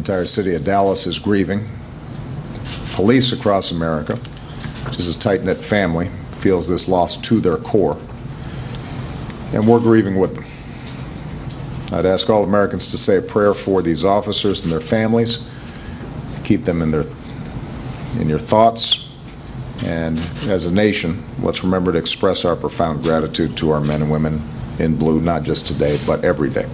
entire city of Dallas is grieving. Police across America, which is a tight-knit family, feels this loss to their core. And we're grieving with them. I'd ask all Americans to say a prayer for these officers and their families. Keep them in your thoughts. And as a nation, let's remember to express our profound gratitude to our men and women in blue, not just today, but every day.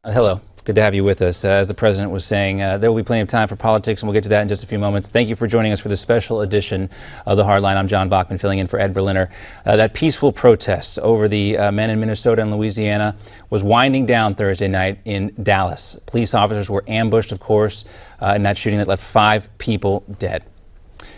Hello. Good to have you with us. As the president was saying, there will be plenty of time for politics, and we'll get to that in just a few moments. Thank you for joining us for this special edition of The Hardline. I'm John Bachman, filling in for Ed Berliner. That peaceful protest over the men in Minnesota and Louisiana was winding down Thursday night in Dallas. Police officers were ambushed, of course, in that shooting that left 5 people dead.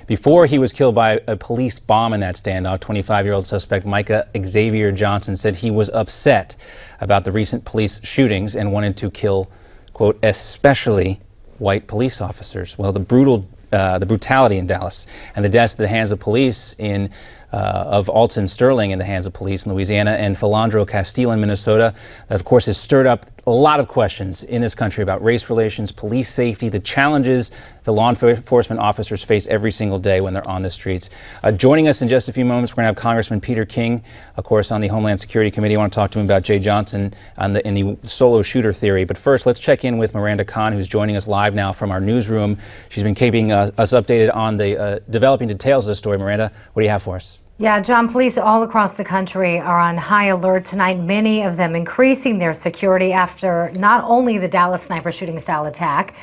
Before he was killed by a police bomb in that standoff, 25-year-old suspect Micah Xavier Johnson said he was upset about the recent police shootings and wanted to kill, quote, especially white police officers. Well, the brutality in Dallas and the deaths at the hands of police of Alton Sterling in the hands of police in Louisiana and Philandro Castile in Minnesota, of course, has stirred up a lot of questions in this country about race relations, police safety, the challenges the law enforcement officers face every single day when they're on the streets. Joining us in just a few moments, we're going to have Congressman Peter King, of course, on the Homeland Security Committee. I want to talk to him about Jay Johnson in the solo shooter theory. But first, let's check in with Miranda Kahn, who's joining us live now from our newsroom. She's been keeping us updated on the developing details of the story. Miranda, what do you have for us? Yeah, John, police all across the country are on high alert tonight, many of them increasing their security after not only the Dallas sniper shooting style attack,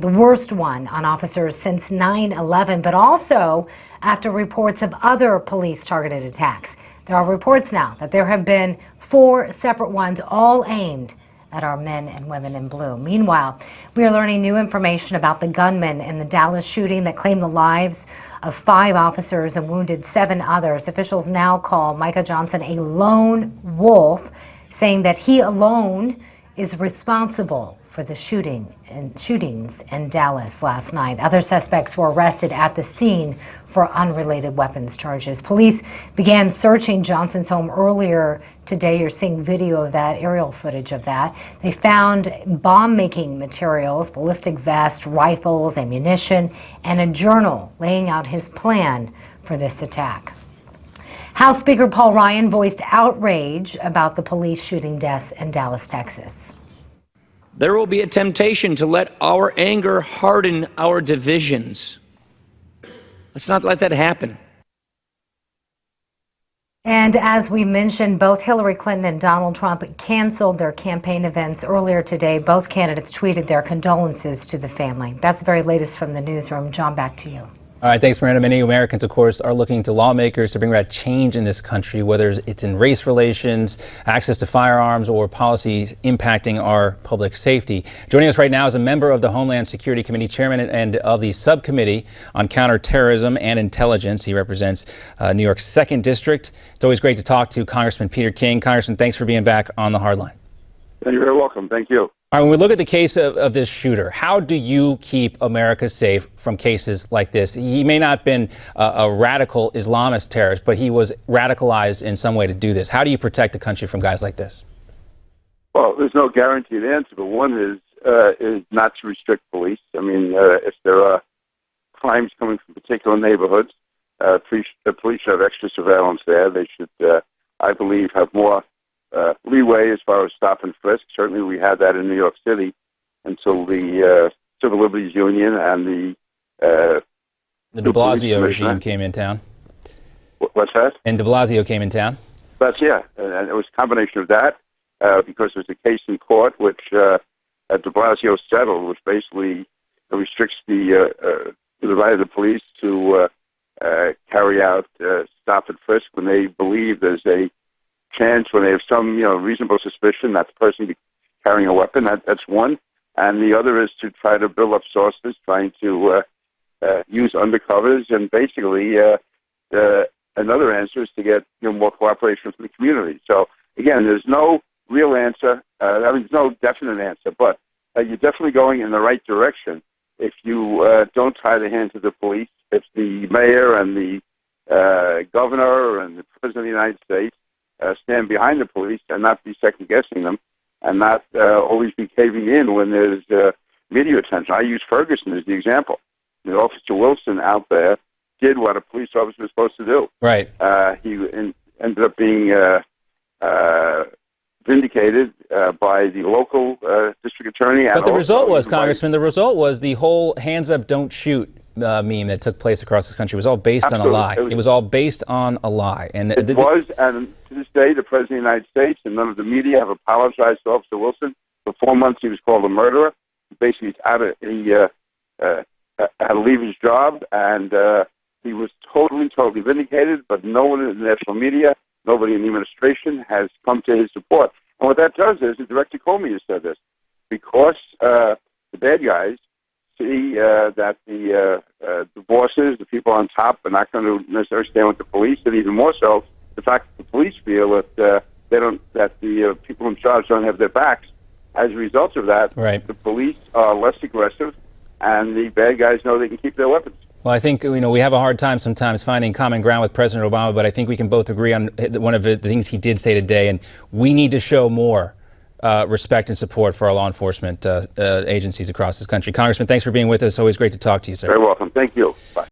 the worst one on officers since 9/11, but also after reports of other police targeted attacks. There are reports now that there have been 4 separate ones, all aimed at our men and women in blue. Meanwhile, we are learning new information about the gunman in the Dallas shooting that claimed the lives of 5 officers and wounded 7 others. Officials now call Micah Johnson a lone wolf, saying that he alone is responsible for the shootings in Dallas last night. Other suspects were arrested at the scene for unrelated weapons charges. Police began searching Johnson's home earlier today. You're seeing video of that, aerial footage of that. They found bomb-making materials, ballistic vests, rifles, ammunition, and a journal laying out his plan for this attack. House Speaker Paul Ryan voiced outrage about the police shooting deaths in Dallas, Texas. There will be a temptation to let our anger harden our divisions. Let's not let that happen. And as we mentioned, both Hillary Clinton and Donald Trump canceled their campaign events earlier today. Both candidates tweeted their condolences to the family. That's the very latest from the newsroom. John, back to you. All right, thanks, Miranda. Many Americans, of course, are looking to lawmakers to bring about change in this country, whether it's in race relations, access to firearms, or policies impacting our public safety. Joining us right now is a member of the Homeland Security Committee, chairman and of the Subcommittee on Counterterrorism and Intelligence. He represents New York's 2nd District. It's always great to talk to Congressman Peter King. Congressman, thanks for being back on the Hardline. You're very welcome. Thank you. All right, when we look at the case of this shooter, how do you keep America safe from cases like this? He may not have been a radical Islamist terrorist, but he was radicalized in some way to do this. How do you protect the country from guys like this? Well, there's no guaranteed answer, but one is not to restrict police. I mean, if there are crimes coming from particular neighborhoods, the police should have extra surveillance there. They should, I believe, have more leeway as far as stop and frisk. Certainly we had that in New York City until the Civil Liberties Union and the de Blasio regime came in town. What's that? And de Blasio came in town. Yeah, and it was a combination of that because there's a case in court which de Blasio settled, which basically restricts the right of the police to carry out stop and frisk when they believe there's a chance, when they have some reasonable suspicion that the person be carrying a weapon. That's one, and the other is to try to build up sources, trying to use undercovers, and basically another answer is to get more cooperation from the community. So again, there's no real answer. There's no definite answer, but you're definitely going in the right direction if you don't tie the hands of the police. If the mayor and the governor and the president of the United States stand behind the police and not be second-guessing them and not always be caving in when there's media attention. I use Ferguson as the example. The Officer Wilson out there did what a police officer was supposed to do. Right. He ended up being vindicated by the local district attorney. But the result was, Congressman, the result was the whole hands up, don't shoot meme that took place across the country was all based on a lie. It was all based on a lie. And it was, and to this day, the President of the United States and none of the media have apologized to Officer Wilson. For 4 months, he was called a murderer. Basically, he had to leave his job, and he was totally vindicated, but no one in the national media, nobody in the administration has come to his support. And what that does is, and Director Comey has said this, because the bad guys see that the bosses, the people on top, are not going to necessarily stand with the police, and even more so, the fact that the police feel that that the people in charge don't have their backs. As a result of that, right, the police are less aggressive, and the bad guys know they can keep their weapons. Well, I think, we have a hard time sometimes finding common ground with President Obama, but I think we can both agree on one of the things he did say today, and we need to show more respect and support for our law enforcement agencies across this country. Congressman, thanks for being with us. Always great to talk to you, sir. Very welcome. Thank you. Bye.